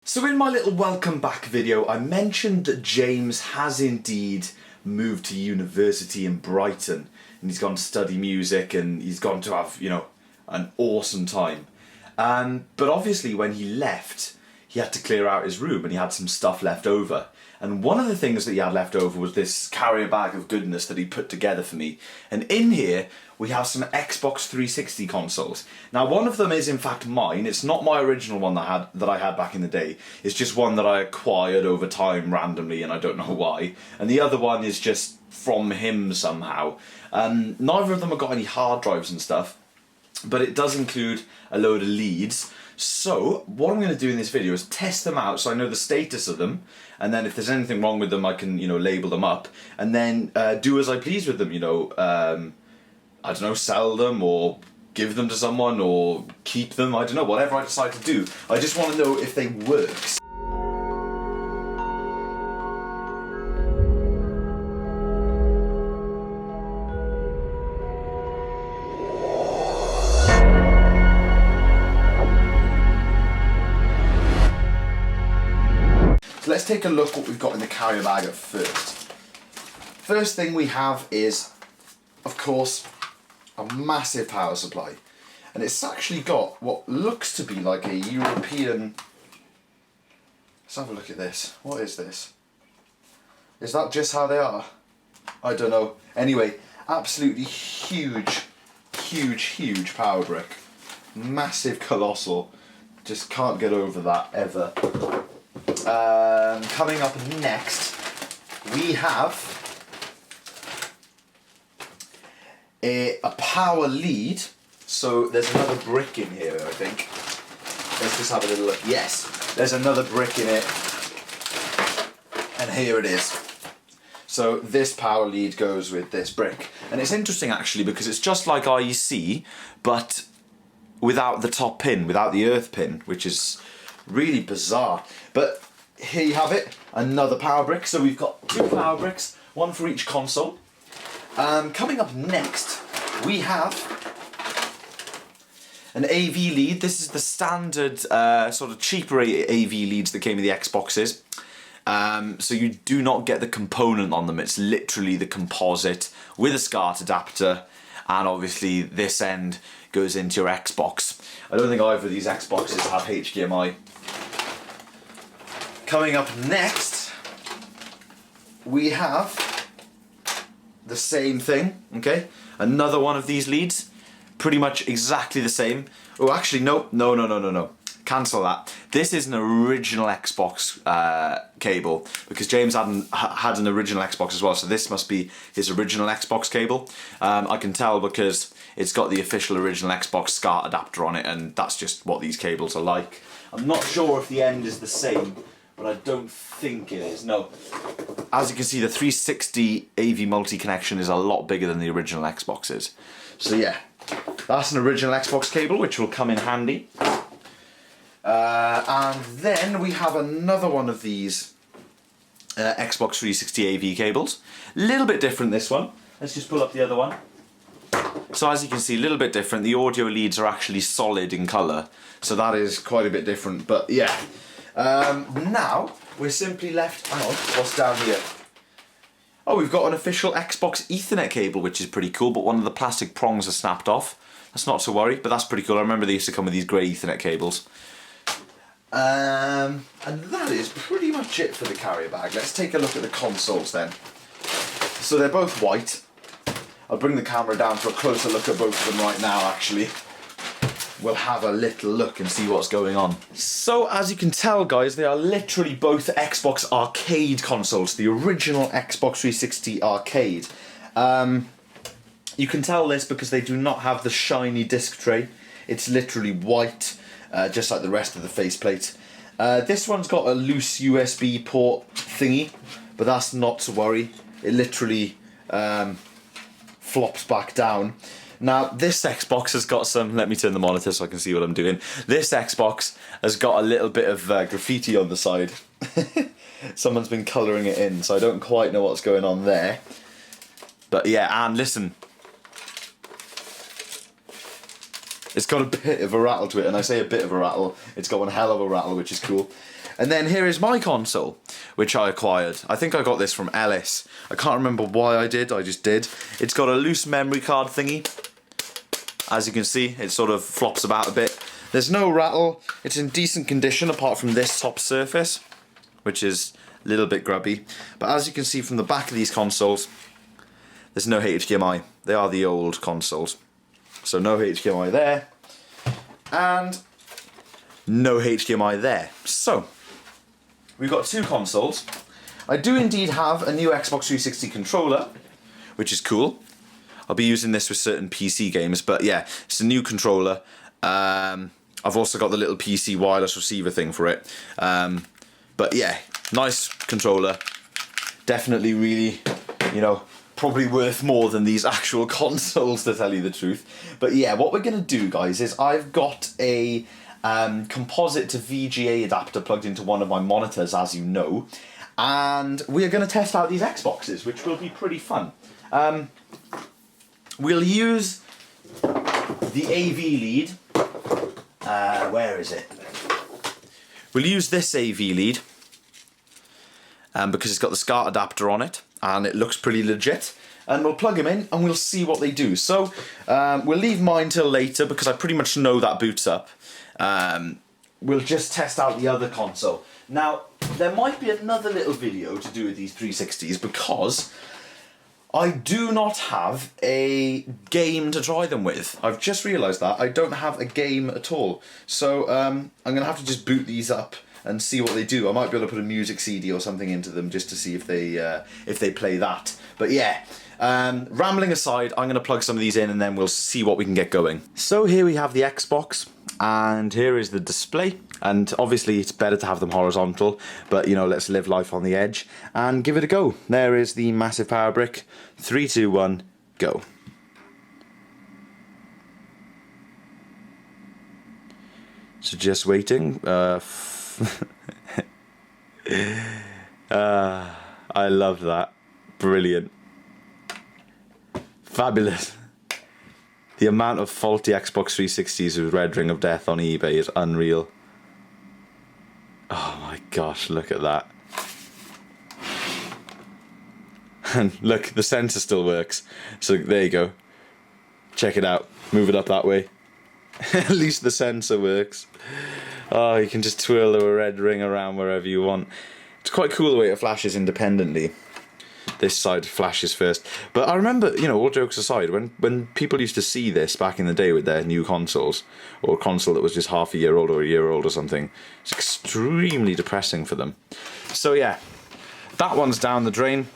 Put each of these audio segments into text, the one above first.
So in my little welcome back video, I mentioned that James has indeed moved to university in Brighton, and he's gone to study music, and he's gone to have, an awesome time. But obviously when he left, he had to clear out his room, and he had some stuff left over. And one of the things that he had left over was this carrier bag of goodness that he put together for me. And in here, we have some Xbox 360 consoles. Now, one of them is in fact mine. It's not my original one that I had back in the day. It's just one that I acquired over time randomly, and I don't know why. And the other one is just from him somehow. Neither of them have got any hard drives and stuff, but it does include a load of leads. So what I'm going to do in this video is test them out so I know the status of them, and then if there's anything wrong with them I can label them up, and then do as I please with them. I don't know, sell them or give them to someone or keep them, I don't know, whatever I decide to do. I just want to know if they work. So let's take a look what we've got in the carrier bag at first. First thing we have is, of course, a massive power supply. And it's actually got what looks to be like a European... Let's have a look at this. What is this? Is that just how they are? I don't know. Anyway, absolutely huge, huge power brick. Massive, colossal. Just can't get over that ever. Coming up next, we have a power lead. So there's another brick in here, I think. Let's just have a little look. Yes, there's another brick in it, and here it is. So this power lead goes with this brick, and it's interesting actually because it's just like IEC, but without the top pin, without the earth pin, which is really bizarre. But here you have it, another power brick. So we've got two power bricks, one for each console. Coming up next, we have an AV lead. This is the standard sort of cheaper AV leads that came with the Xboxes. So you do not get the component on them. It's literally the composite with a SCART adapter, and obviously this end goes into your Xbox. I don't think either of these Xboxes have HDMI. Coming up next, we have the same thing, okay? Another one of these leads, pretty much exactly the same. Oh, actually, no. Cancel that. This is an original Xbox cable, because James had an original Xbox as well, so this must be his original Xbox cable. I can tell because it's got the official original Xbox SCART adapter on it, and that's just what these cables are like. I'm not sure if the end is the same, but I don't think it is, no. As you can see, the 360 AV multi-connection is a lot bigger than the original Xboxes. So yeah, that's an original Xbox cable, which will come in handy. And then we have another one of these Xbox 360 AV cables. A little bit different, this one. Let's just pull up the other one. So as you can see, a little bit different. The audio leads are actually solid in colour, so that is quite a bit different, but yeah. Now, we're simply left... Hang on, what's down here? Oh, we've got an official Xbox Ethernet cable, which is pretty cool, but one of the plastic prongs are snapped off. That's not to worry, but that's pretty cool. I remember they used to come with these grey Ethernet cables. And that is pretty much it for the carrier bag. Let's take a look at the consoles then. So they're both white. I'll bring the camera down for a closer look at both of them right now, actually. We'll have a little look and see what's going on. So as you can tell, guys, they are literally both Xbox arcade consoles, the original Xbox 360 arcade. You can tell this because they do not have the shiny disc tray. It's literally white, just like the rest of the faceplate. This one's got a loose USB port thingy, but that's not to worry. It literally flops back down. Now, this Xbox has got some... Let me turn the monitor so I can see what I'm doing. This Xbox has got a little bit of graffiti on the side. Someone's been colouring it in, so I don't quite know what's going on there. But yeah, and listen. It's got a bit of a rattle to it, and I say a bit of a rattle. It's got one hell of a rattle, which is cool. And then here is my console, which I acquired. I think I got this from Ellis. I can't remember why I did, I just did. It's got a loose memory card thingy. As you can see, it sort of flops about a bit. There's no rattle. It's in decent condition apart from this top surface, which is a little bit grubby. But as you can see from the back of these consoles, there's no HDMI. They are the old consoles. So no HDMI there. And no HDMI there. So, we've got two consoles. I do indeed have a new Xbox 360 controller, which is cool. I'll be using this with certain PC games, but yeah, it's a new controller. I've also got the little PC wireless receiver thing for it. But yeah, nice controller. Definitely really, you know, probably worth more than these actual consoles, to tell you the truth. But yeah, what we're going to do, guys, is I've got a composite to VGA adapter plugged into one of my monitors, as you know. And we're going to test out these Xboxes, which will be pretty fun. We'll use the AV lead. Where is it? We'll use this AV lead because it's got the SCART adapter on it and it looks pretty legit. And we'll plug them in and we'll see what they do. So we'll leave mine till later because I pretty much know that boots up. We'll just test out the other console. Now, there might be another little video to do with these 360s because I do not have a game to try them with. I've just realised that. I don't have a game at all. So I'm going to have to just boot these up and see what they do. I might be able to put a music CD or something into them just to see if they play that. But yeah, rambling aside, I'm going to plug some of these in and then we'll see what we can get going. So here we have the Xbox and here is the display. And obviously it's better to have them horizontal, but you know, let's live life on the edge and give it a go. There is the massive power brick. 3, 2, 1, go. So just waiting. I love that. Brilliant. Fabulous. The amount of faulty Xbox 360s with Red Ring of Death on eBay is unreal. Oh my gosh, look at that. And look, the sensor still works. So there you go. Check it out. Move it up that way. At least the sensor works. Oh, you can just twirl the red ring around wherever you want. It's quite cool the way it flashes independently. This side flashes first. But I remember, you know, all jokes aside, when people used to see this back in the day with their new consoles, or a console that was just half a year old or a year old or something, it's extremely depressing for them. So yeah, that one's down the drain.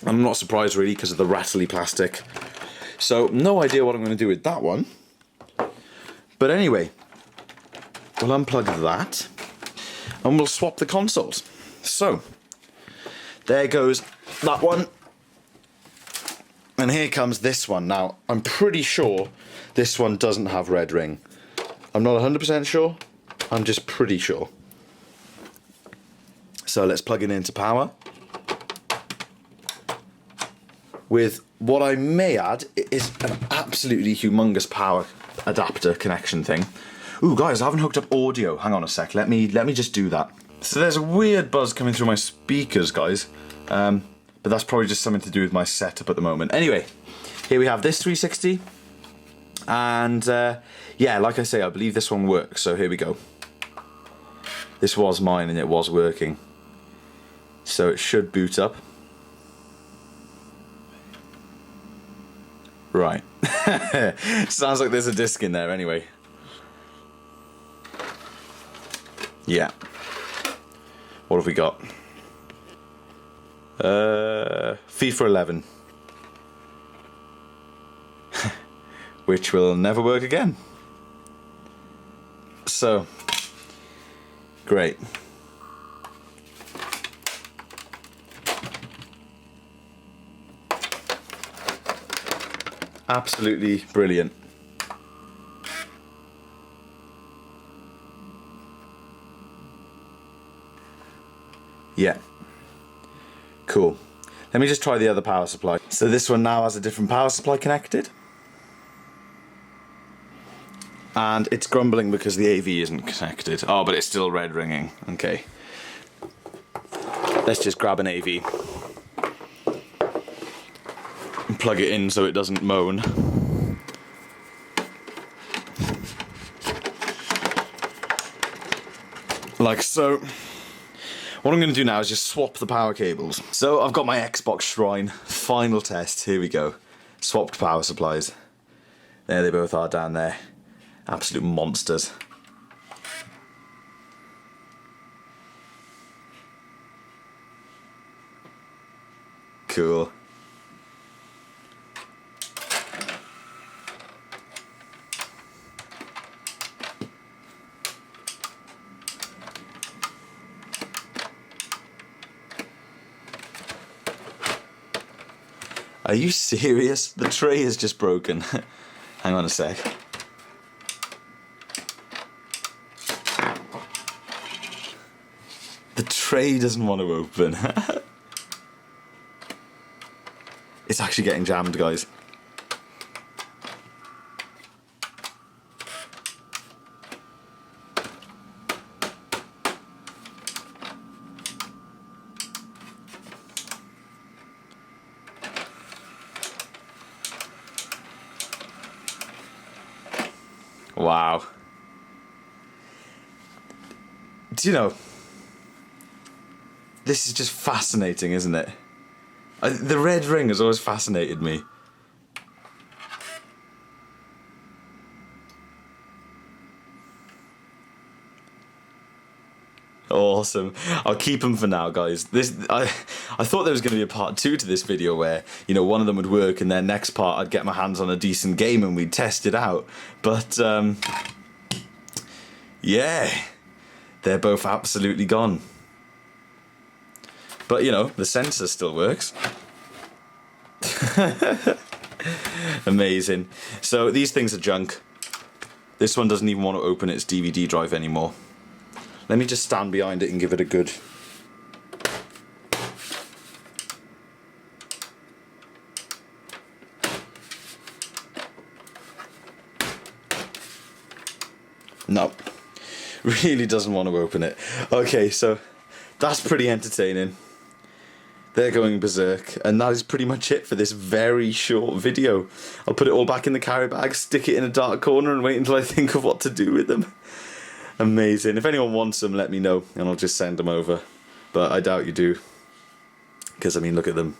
I'm not surprised really because of the rattly plastic. So no idea what I'm going to do with that one. But anyway, we'll unplug that and we'll swap the consoles. So there goes that one. And here comes this one. Now, I'm pretty sure this one doesn't have red ring. I'm not 100% sure. I'm just pretty sure. So let's plug it into power. With what I may add is an absolutely humongous power adapter connection thing. Ooh, guys, I haven't hooked up audio. Hang on a sec. Let me just do that. So there's a weird buzz coming through my speakers, guys. But that's probably just something to do with my setup at the moment. Anyway, here we have this 360. And yeah, like I say, I believe this one works. So here we go. This was mine and it was working. So it should boot up. Right. Sounds like there's a disc in there anyway. Yeah. What have we got? FIFA 11. Which will never work again. So, great. Absolutely brilliant. Yeah. Cool. Let me just try the other power supply. So this one now has a different power supply connected. And it's grumbling because the AV isn't connected. Oh, but it's still red ringing. Okay. Let's just grab an AV. And plug it in so it doesn't moan. Like so. What I'm going to do now is just swap the power cables. So I've got my Xbox Shrine. Final test. Here we go. Swapped power supplies. There they both are down there. Absolute monsters. Cool. Are you serious? The tray is just broken. Hang on a sec. The tray doesn't want to open. It's actually getting jammed, guys. Wow. Do you know, this is just fascinating, isn't it? The red ring has always fascinated me. Awesome. I'll keep them for now, guys. I thought there was going to be a part 2 to this video where, you know, one of them would work and then next part I'd get my hands on a decent game and we'd test it out. But, yeah, they're both absolutely gone. But, you know, the sensor still works. Amazing. So these things are junk. This one doesn't even want to open its DVD drive anymore. Let me just stand behind it and give it a good... No. Really doesn't want to open it. Okay, so that's pretty entertaining. They're going berserk, and that is pretty much it for this very short video. I'll put it all back in the carry bag, stick it in a dark corner, and wait until I think of what to do with them. Amazing. If anyone wants them, let me know, and I'll just send them over. But I doubt you do. Because, I mean, look at them.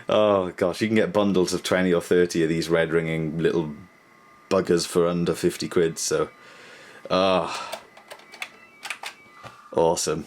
Oh, gosh, you can get bundles of 20 or 30 of these red-ringing little buggers for under 50 quid, so... Ah. Awesome.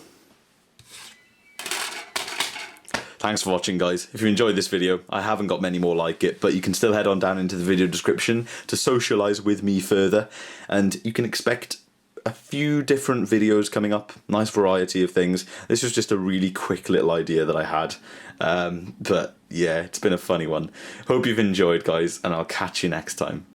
Thanks for watching, guys. If you enjoyed this video, I haven't got many more like it, but you can still head on down into the video description to socialise with me further, and you can expect a few different videos coming up, nice variety of things. This was just a really quick little idea that I had, but yeah, it's been a funny one. Hope you've enjoyed, guys, and I'll catch you next time.